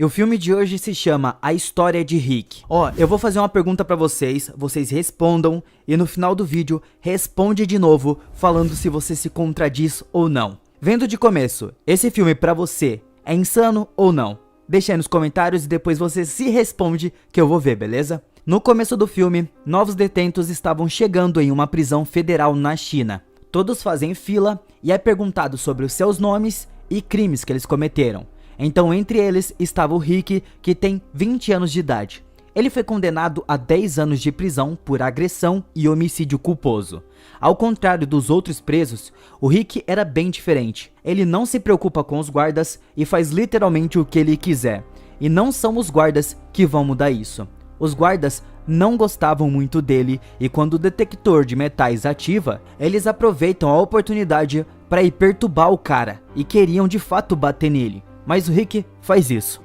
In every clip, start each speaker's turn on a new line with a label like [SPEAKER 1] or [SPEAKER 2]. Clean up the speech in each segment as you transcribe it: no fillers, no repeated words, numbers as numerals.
[SPEAKER 1] E o filme de hoje se chama A História de Rick. Ó, eu vou fazer uma pergunta pra vocês respondam e no final do vídeo responde de novo falando se você se contradiz ou não. Vendo de começo, esse filme pra você é insano ou não? Deixa aí nos comentários e depois você se responde que eu vou ver, beleza? No começo do filme, novos detentos estavam chegando em uma prisão federal na China. Todos fazem fila e é perguntado sobre os seus nomes e crimes que eles cometeram. Então entre eles estava o Rick, que tem 20 anos de idade. Ele foi condenado a 10 anos de prisão por agressão e homicídio culposo. Ao contrário dos outros presos, o Rick era bem diferente. Ele não se preocupa com os guardas e faz literalmente o que ele quiser. E não são os guardas que vão mudar isso. Os guardas não gostavam muito dele e quando o detector de metais ativa, eles aproveitam a oportunidade para ir perturbar o cara e queriam de fato bater nele. Mas o Rick faz isso.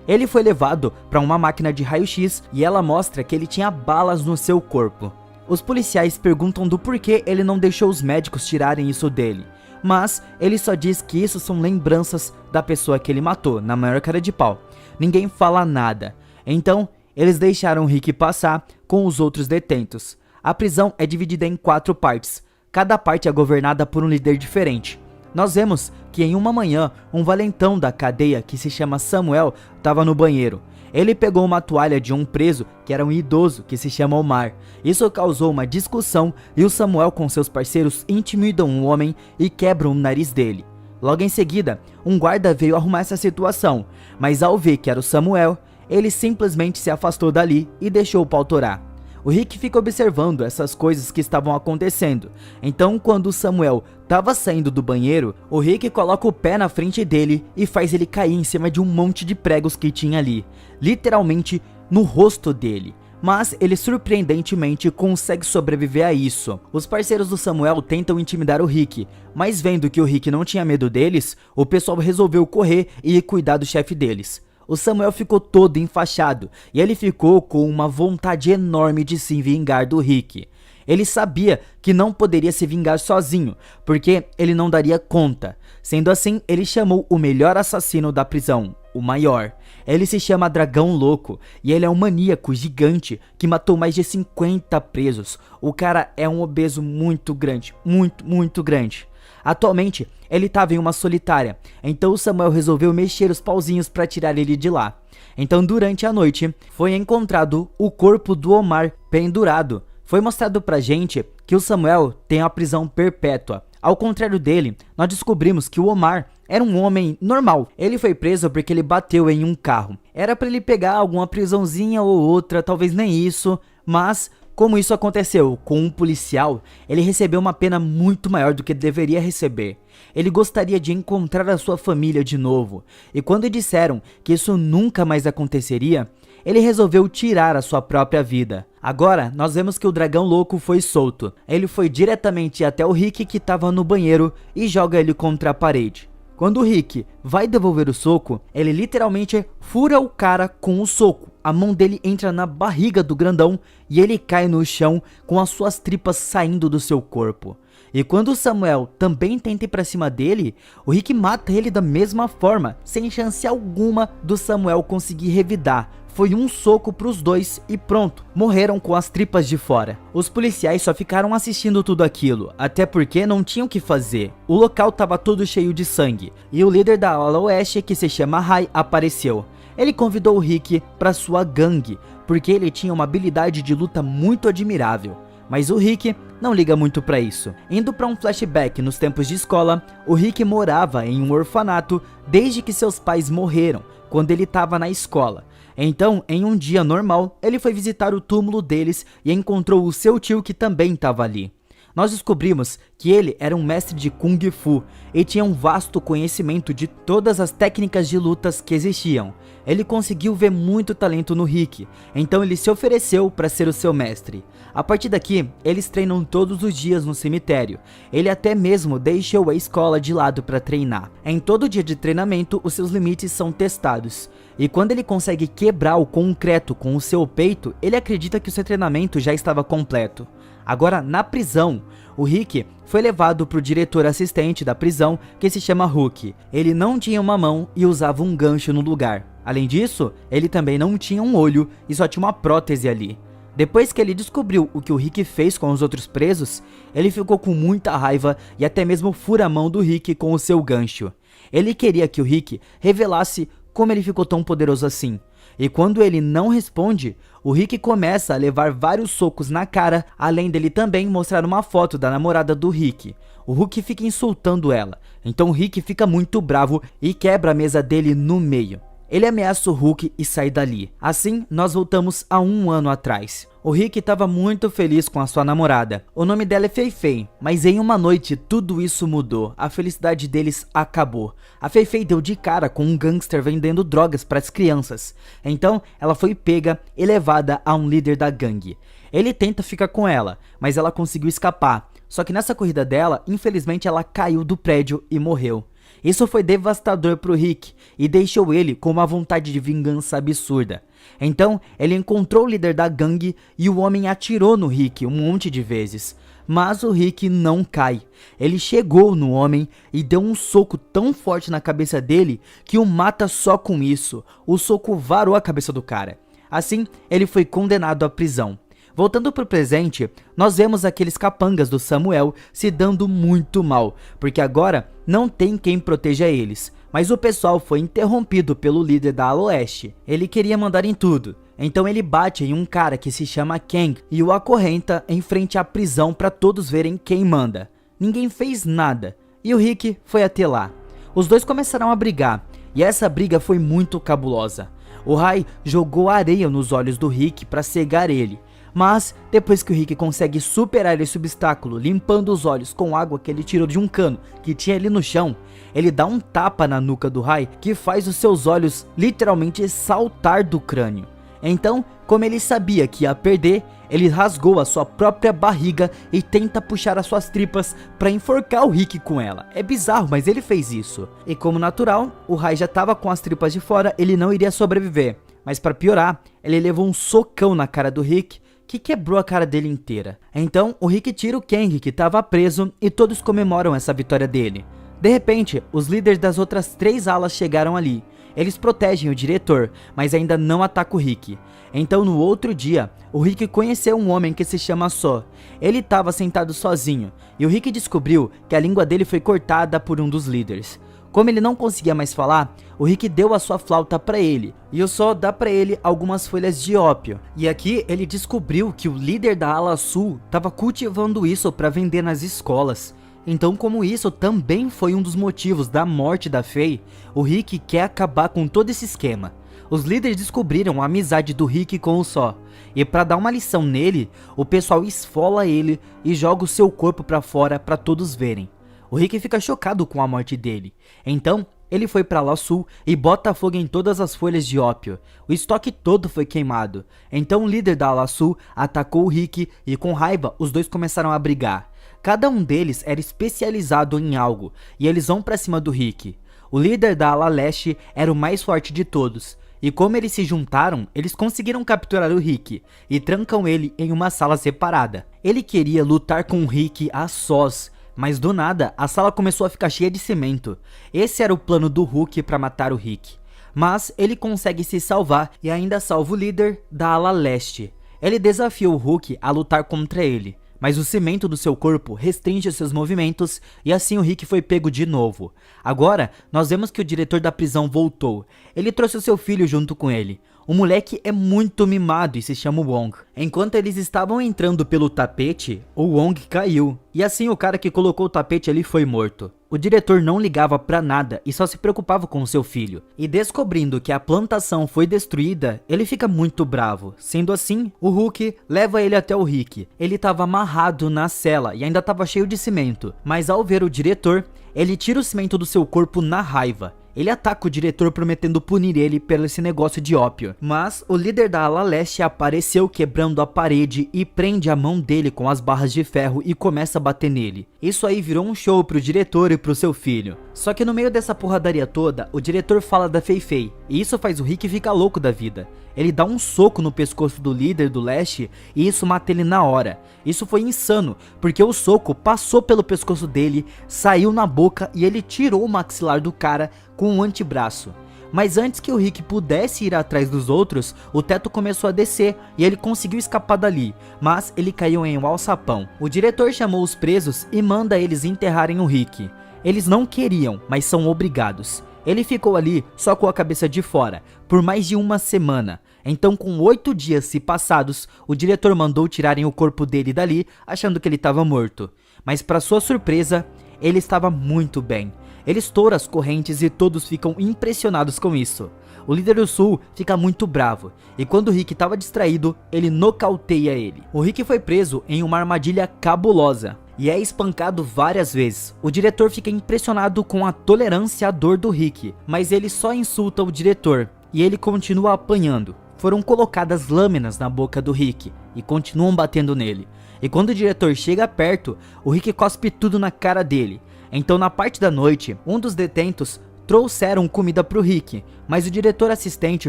[SPEAKER 1] Ele foi levado para uma máquina de raio-x e ela mostra que ele tinha balas no seu corpo. Os policiais perguntam do porquê ele não deixou os médicos tirarem isso dele. Mas ele só diz que isso são lembranças da pessoa que ele matou, na maior cara de pau. Ninguém fala nada. Então, eles deixaram o Rick passar com os outros detentos. A prisão é dividida em 4 partes. Cada parte é governada por um líder diferente. Nós vemos que em uma manhã, um valentão da cadeia que se chama Samuel estava no banheiro. Ele pegou uma toalha de um preso que era um idoso que se chama Omar. Isso causou uma discussão e o Samuel com seus parceiros intimidam o homem e quebram o nariz dele. Logo em seguida, um guarda veio arrumar essa situação, mas ao ver que era o Samuel, ele simplesmente se afastou dali e deixou o pau torar. O Rick fica observando essas coisas que estavam acontecendo. Então, quando o Samuel estava saindo do banheiro, o Rick coloca o pé na frente dele e faz ele cair em cima de um monte de pregos que tinha ali, literalmente no rosto dele. Mas ele surpreendentemente consegue sobreviver a isso. Os parceiros do Samuel tentam intimidar o Rick, mas vendo que o Rick não tinha medo deles, o pessoal resolveu correr e ir cuidar do chefe deles. O Samuel ficou todo enfaixado e ele ficou com uma vontade enorme de se vingar do Rick. Ele sabia que não poderia se vingar sozinho, porque ele não daria conta. Sendo assim, ele chamou o melhor assassino da prisão, o maior. Ele se chama Dragão Louco e ele é um maníaco gigante que matou mais de 50 presos. O cara é um obeso muito grande, muito grande. Atualmente, ele estava em uma solitária, então o Samuel resolveu mexer os pauzinhos para tirar ele de lá. Então durante a noite, foi encontrado o corpo do Omar pendurado. Foi mostrado pra gente que o Samuel tem a prisão perpétua. Ao contrário dele, nós descobrimos que o Omar era um homem normal. Ele foi preso porque ele bateu em um carro. Era para ele pegar alguma prisãozinha ou outra, talvez nem isso, mas como isso aconteceu com um policial, ele recebeu uma pena muito maior do que deveria receber. Ele gostaria de encontrar a sua família de novo, e quando disseram que isso nunca mais aconteceria, ele resolveu tirar a sua própria vida. Agora, nós vemos que o Dragão Louco foi solto. Ele foi diretamente até o Rick que estava no banheiro e joga ele contra a parede. Quando o Rick vai devolver o soco, ele literalmente fura o cara com o soco. A mão dele entra na barriga do grandão e ele cai no chão com as suas tripas saindo do seu corpo. E quando o Samuel também tenta ir pra cima dele, o Rick mata ele da mesma forma, sem chance alguma do Samuel conseguir revidar. Foi um soco pros dois e pronto, morreram com as tripas de fora. Os policiais só ficaram assistindo tudo aquilo, até porque não tinham o que fazer. O local tava todo cheio de sangue, e o líder da ala oeste, que se chama Rai, apareceu. Ele convidou o Rick para sua gangue, porque ele tinha uma habilidade de luta muito admirável. Mas o Rick não liga muito pra isso. Indo pra um flashback nos tempos de escola, o Rick morava em um orfanato desde que seus pais morreram, quando ele estava na escola. Então, em um dia normal, ele foi visitar o túmulo deles e encontrou o seu tio que também estava ali. Nós descobrimos que ele era um mestre de Kung Fu e tinha um vasto conhecimento de todas as técnicas de lutas que existiam. Ele conseguiu ver muito talento no Rick, então ele se ofereceu para ser o seu mestre. A partir daqui, eles treinam todos os dias no cemitério. Ele até mesmo deixou a escola de lado para treinar. Em todo dia de treinamento, os seus limites são testados. E quando ele consegue quebrar o concreto com o seu peito, ele acredita que o seu treinamento já estava completo. Agora, na prisão, o Rick foi levado para o diretor assistente da prisão, que se chama Hook. Ele não tinha uma mão e usava um gancho no lugar. Além disso, ele também não tinha um olho e só tinha uma prótese ali. Depois que ele descobriu o que o Rick fez com os outros presos, ele ficou com muita raiva e até mesmo fura a mão do Rick com o seu gancho. Ele queria que o Rick revelasse como ele ficou tão poderoso assim. E quando ele não responde, o Rick começa a levar vários socos na cara, além dele também mostrar uma foto da namorada do Rick. O Hook fica insultando ela, então o Rick fica muito bravo e quebra a mesa dele no meio. Ele ameaça o Hook e sai dali. Assim, nós voltamos a 1 ano atrás. O Rick estava muito feliz com a sua namorada. O nome dela é Fei Fei, mas em uma noite tudo isso mudou. A felicidade deles acabou. A Fei Fei deu de cara com um gangster vendendo drogas para as crianças. Então, ela foi pega e levada a um líder da gangue. Ele tenta ficar com ela, mas ela conseguiu escapar. Só que nessa corrida dela, infelizmente ela caiu do prédio e morreu. Isso foi devastador pro Rick e deixou ele com uma vontade de vingança absurda. Então, ele encontrou o líder da gangue e o homem atirou no Rick um monte de vezes. Mas o Rick não cai. Ele chegou no homem e deu um soco tão forte na cabeça dele que o mata só com isso. O soco varou a cabeça do cara. Assim, ele foi condenado à prisão. Voltando pro presente, nós vemos aqueles capangas do Samuel se dando muito mal, porque agora não tem quem proteja eles. Mas o pessoal foi interrompido pelo líder da Ala Oeste. Ele queria mandar em tudo, então ele bate em um cara que se chama Kang e o acorrenta em frente à prisão para todos verem quem manda. Ninguém fez nada, e o Rick foi até lá. Os dois começaram a brigar, e essa briga foi muito cabulosa. O Rai jogou areia nos olhos do Rick para cegar ele. Mas, depois que o Rick consegue superar esse obstáculo, limpando os olhos com água que ele tirou de um cano que tinha ali no chão, ele dá um tapa na nuca do Rai que faz os seus olhos literalmente saltar do crânio. Então, como ele sabia que ia perder, ele rasgou a sua própria barriga e tenta puxar as suas tripas para enforcar o Rick com ela. É bizarro, mas ele fez isso. E como natural, o Rai já estava com as tripas de fora, ele não iria sobreviver. Mas para piorar, ele levou um socão na cara do Rick, que quebrou a cara dele inteira. Então, o Rick tira o Kang, que estava preso, e todos comemoram essa vitória dele. De repente, os líderes das outras 3 alas chegaram ali. Eles protegem o diretor, mas ainda não atacam o Rick. Então, no outro dia, o Rick conheceu um homem que se chama So. Ele estava sentado sozinho, e o Rick descobriu que a língua dele foi cortada por um dos líderes. Como ele não conseguia mais falar, o Rick deu a sua flauta pra ele, e o Sol dá pra ele algumas folhas de ópio. E aqui ele descobriu que o líder da ala sul estava cultivando isso para vender nas escolas. Então, como isso também foi um dos motivos da morte da Fei, o Rick quer acabar com todo esse esquema. Os líderes descobriram a amizade do Rick com o Sol, e para dar uma lição nele, o pessoal esfola ele e joga o seu corpo pra fora para todos verem. O Rick fica chocado com a morte dele, então ele foi para Ala Sul e bota fogo em todas as folhas de ópio. O estoque todo foi queimado, então o líder da Ala Sul atacou o Rick e com raiva os dois começaram a brigar. Cada um deles era especializado em algo e eles vão para cima do Rick. O líder da Ala Leste era o mais forte de todos. E como eles se juntaram, eles conseguiram capturar o Rick e trancam ele em uma sala separada. Ele queria lutar com o Rick a sós, mas do nada, a sala começou a ficar cheia de cimento. Esse era o plano do Hook para matar o Rick. Mas ele consegue se salvar e ainda salva o líder da ala leste. Ele desafia o Hook a lutar contra ele, mas o cimento do seu corpo restringe seus movimentos e assim o Rick foi pego de novo. Agora, nós vemos que o diretor da prisão voltou. Ele trouxe o seu filho junto com ele. O moleque é muito mimado e se chama Wong. Enquanto eles estavam entrando pelo tapete, o Wong caiu. E assim o cara que colocou o tapete ali foi morto. O diretor não ligava pra nada e só se preocupava com o seu filho. E descobrindo que a plantação foi destruída, ele fica muito bravo. Sendo assim, o Hook leva ele até o Rick. Ele estava amarrado na cela e ainda estava cheio de cimento. Mas ao ver o diretor, ele tira o cimento do seu corpo na raiva. Ele ataca o diretor prometendo punir ele pelo esse negócio de ópio. Mas o líder da ala leste apareceu quebrando a parede e prende a mão dele com as barras de ferro e começa a bater nele. Isso aí virou um show pro diretor e pro seu filho. Só que no meio dessa porradaria toda, o diretor fala da Fei Fei, e isso faz o Rick ficar louco da vida. Ele dá um soco no pescoço do líder do leste e isso mata ele na hora. Isso foi insano, porque o soco passou pelo pescoço dele, saiu na boca e ele tirou o maxilar do cara com um antebraço. Mas antes que o Rick pudesse ir atrás dos outros, o teto começou a descer e ele conseguiu escapar dali, mas ele caiu em um alçapão. O diretor chamou os presos e manda eles enterrarem o Rick. Eles não queriam, mas são obrigados. Ele ficou ali só com a cabeça de fora, por mais de uma semana. Então, com 8 dias se passados, o diretor mandou tirarem o corpo dele dali, achando que ele estava morto. Mas para sua surpresa, ele estava muito bem. Ele estoura as correntes e todos ficam impressionados com isso. O líder do sul fica muito bravo, e quando o Rick estava distraído, ele nocauteia ele. O Rick foi preso em uma armadilha cabulosa e é espancado várias vezes. O diretor fica impressionado com a tolerância à dor do Rick, mas ele só insulta o diretor e ele continua apanhando. Foram colocadas lâminas na boca do Rick e continuam batendo nele. E quando o diretor chega perto, o Rick cospe tudo na cara dele. Então, na parte da noite, um dos detentos trouxeram comida pro Rick, mas o diretor assistente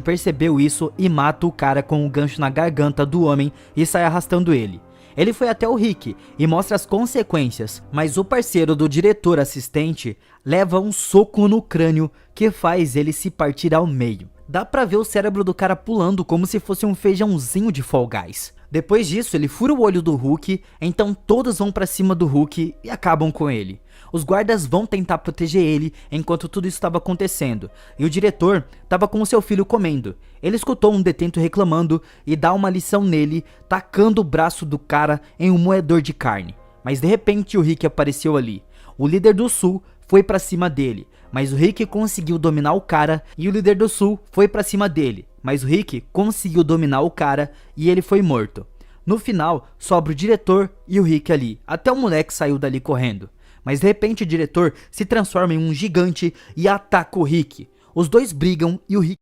[SPEAKER 1] percebeu isso e mata o cara com um gancho na garganta do homem e sai arrastando ele. Ele foi até o Rick e mostra as consequências, mas o parceiro do diretor assistente leva um soco no crânio que faz ele se partir ao meio. Dá pra ver o cérebro do cara pulando como se fosse um feijãozinho de Fall Guys. Depois disso, ele fura o olho do Hulk, então todos vão pra cima do Hulk e acabam com ele. Os guardas vão tentar proteger ele enquanto tudo isso estava acontecendo, e o diretor estava com o seu filho comendo. Ele escutou um detento reclamando e dá uma lição nele, tacando o braço do cara em um moedor de carne. Mas de repente o Rick apareceu ali. O líder do sul foi pra cima dele, mas o Rick conseguiu dominar o cara, e o líder do sul foi pra cima dele, mas o Rick conseguiu dominar o cara e ele foi morto. No final, sobra o diretor e o Rick ali, até o moleque saiu dali correndo. Mas de repente o diretor se transforma em um gigante e ataca o Rick. Os dois brigam e o Rick